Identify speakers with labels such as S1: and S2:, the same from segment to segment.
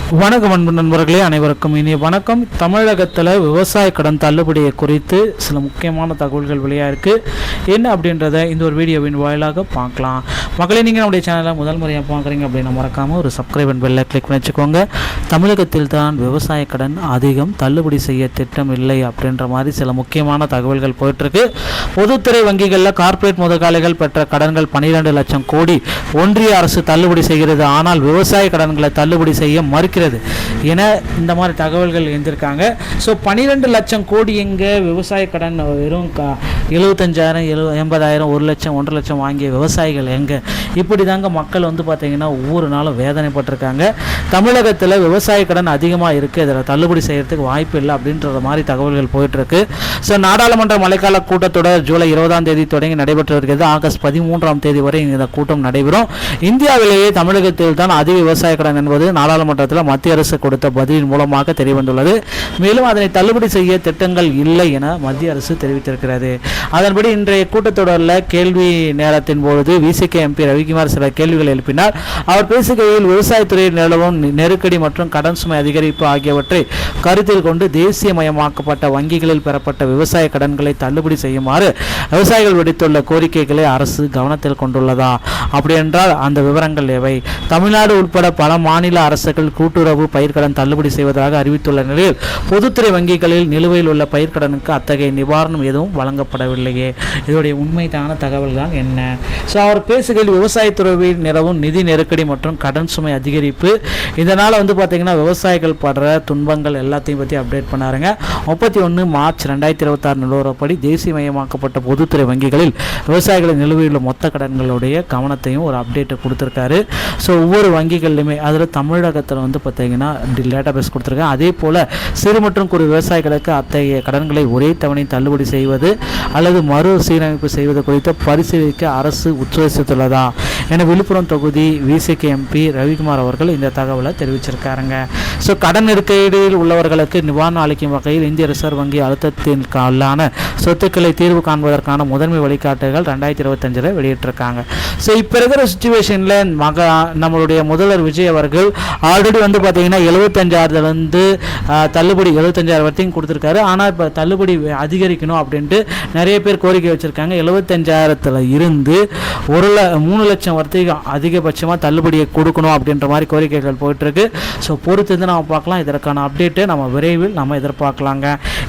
S1: வணக்கம் அன்பு நண்பர்களே, அனைவருக்கும் இனிய வணக்கம். தமிழகத்தில் விவசாய கடன் தள்ளுபடியை குறித்து சில முக்கியமான தகவல்கள் வெளியாக இருக்குது. என்ன அப்படின்றத இந்த ஒரு வீடியோவின் வாயிலாக பார்க்கலாம். மக்களை நீங்கள் நம்முடைய சேனலை முதல் முறையாக பார்க்குறீங்க அப்படின்னா மறக்காமல் ஒரு சப்ஸ்கிரைப் அண்ட் பெல்லை கிளிக் பண்ணி வச்சுக்கோங்க. தமிழகத்தில் தான் விவசாய கடன் அதிகம் தள்ளுபடி செய்ய திட்டம் இல்லை அப்படின்ற மாதிரி சில முக்கியமான தகவல்கள் போயிட்டுருக்கு. பொதுத்துறை வங்கிகளில் கார்ப்பரேட் முதலாளிகள் பெற்ற கடன்கள் 12 லட்சம் கோடி ஒன்றிய அரசு தள்ளுபடி செய்கிறது. ஆனால் விவசாய கடன்களை தள்ளுபடி செய்ய மறுக்கிறது என இந்த மாதிரி தகவல்கள் எழுந்திருக்காங்க. ஸோ 12 லட்சம் கோடி எங்கே விவசாய கடன் வெறும் 75,000 80,000 1 லட்சம் 1.5 லட்சம் வாங்கிய விவசாயிகள் எங்கே? இப்படி தாங்க மக்கள் பார்த்தீங்கன்னா ஒவ்வொரு நாளும் வேதனைப்பட்டிருக்காங்க. தமிழகத்தில் விவசாய கடன் அதிகமாக இருக்குது, இதில் தள்ளுபடி செய்கிறதுக்கு வாய்ப்பு இல்லை அப்படின்ற மாதிரி தகவல்கள் போயிட்டுருக்கு. ஸோ நாடாளுமன்ற மழைக்கால கூட்டத்தொடர் ஜூலை 20ஆம் தேதி தொடங்கி நடைபெற்று வருகிறது. ஆகஸ்ட் 13ஆம் தேதி வரை இந்த கூட்டம் நடைபெறும். இந்தியாவிலேயே தமிழகத்தில் தான் அதிக விவசாய கடன் என்பது நாடாளுமன்றத்தில் மத்திய அரசு கொடுத்த பதிலின் மூலமாக தெரியவந்துள்ளது. மேலும் அதனை தள்ளுபடி செய்ய திட்டங்கள் இல்லை என மத்திய அரசு தெரிவித்திருக்கிறது. அதன்படி இன்றைய கூட்டத்தொடரில் கேள்வி நேரத்தின் பொழுது விசிக எம்பி ரவிக்குமார் சில கேள்விகள் எழுப்பினார். அவர் பேசுகையில் விவசாயத்துறையில் நிலவும் நெருக்கடி மற்றும் கடன் சுமை அதிகரிப்பு ஆகியவற்றை கருத்தில் கொண்டு தேசியமயமாக்கப்பட்ட வங்கிகளில் பெறப்பட்ட விவசாய கடன்களை தள்ளுபடி செய்யுமாறு விவசாயிகள் விடுத்துள்ள கோரிக்கைகளை அரசு கவனத்தில் கொண்டுள்ளதா? அப்படி என்றால் அந்த விவரங்கள் எவை? தமிழ்நாடு உட்பட பல மாநில அரசுகள் கூட்டுறவு பயிர்க்கடன் தள்ளுபடி செய்வதாக அறிவித்துள்ள நிலையில் பொதுத்துறை வங்கிகளில் நிலுவையில் உள்ள பயிர்க்கடனுக்கு அத்தகைய நிவாரணம் எதுவும் வழங்கப்படவில்லையே. இதோடைய உண்மையான தகவல் தான் என்ன? ஸோ அவர் பேசுகையில் விவசாயத்துறையில் நிலவும் நிதி நெருக்கடி மற்றும் கடன் சுமை அதிகரிப்பு, இதனால் பார்த்தீங்கன்னா விவசாயிகள் படுற துன்பங்கள் எல்லாத்தையும் பற்றி அப்டேட் பண்ணாருங்க. 31 மார்ச் 2026 நிலவரப்படி தேசியமயமாக்கப்பட்ட பொதுத்துறை வங்கிகளில் விவசாயிகளின் நிலுவையில் மொத்த கடன்களுடைய கவனத்தையும் ஒரு அப்டேட்டை கொடுத்துருக்காரு. ஸோ ஒவ்வொரு வங்கிகள்லையுமே அதில் தமிழகத்தில் பார்த்தீங்கன்னா டேட்டாபேஸ் கொடுத்துருக்கேன். அதே போல் சிறு மற்றும் குறு விவசாயிகளுக்கு அத்தகைய கடன்களை ஒரே தவணை தள்ளுபடி செய்வது அல்லது மறு சீரமைப்பு செய்வது குறித்து பரிசீலிக்க அரசு உத்தேசித்துள்ளதா என விழுப்புரம் தொகுதி விசிக எம்பி ரவிக்குமார் அவர்கள் இந்த தகவலை தெரிவிச்சிருக்காருங்க. ஸோ கடன் நெருக்கடியில் உள்ளவர்களுக்கு நிவாரணம் அளிக்கும் வகையில் இந்திய ரிசர்வ் வங்கி அழுத்தத்திற்கான சொத்துக்களை தீர்வு காண்பதற்கான முதன்மை வழிகாட்டுகள் 2025 வெளியிட்டிருக்காங்க. ஸோ இப்போ இருக்கிற சுச்சுவேஷனில் நம்மளுடைய முதல்வர் விஜய் அவர்கள் ஆல்ரெடி பார்த்தீங்கன்னா 75,000 தள்ளுபடி 75,000 வரைக்கும் கொடுத்துருக்காரு. ஆனால் இப்போ தள்ளுபடி அதிகரிக்கணும் அப்படின்ட்டு நிறைய பேர் கோரிக்கை வச்சுருக்காங்க. 75,000 இருந்து 3 லட்சம் வரைக்கும் அதிகபட்சமாக தள்ளுபடியை கொடுக்கணும் அப்படின்ற மாதிரி கோரிக்கைகள் போயிட்டுருக்கு. ஸோ பொறுத்து நம்ம பார்க்கலாம். இதற்கான அப்டேட்டு நம்ம விரைவில் நம்ம எதிர்பார்க்கலாங்க.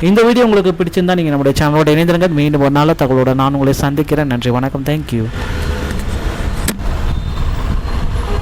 S1: இந்த வீடியோ உங்களுக்கு பிடிச்சிருந்தா நீங்கள் நம்முடைய சேனலோட இணைந்திருங்க. மீண்டும் ஒரு நாள் தகவலோட நான் உங்களை சந்திக்கிறேன். நன்றி, வணக்கம், தேங்க்யூ.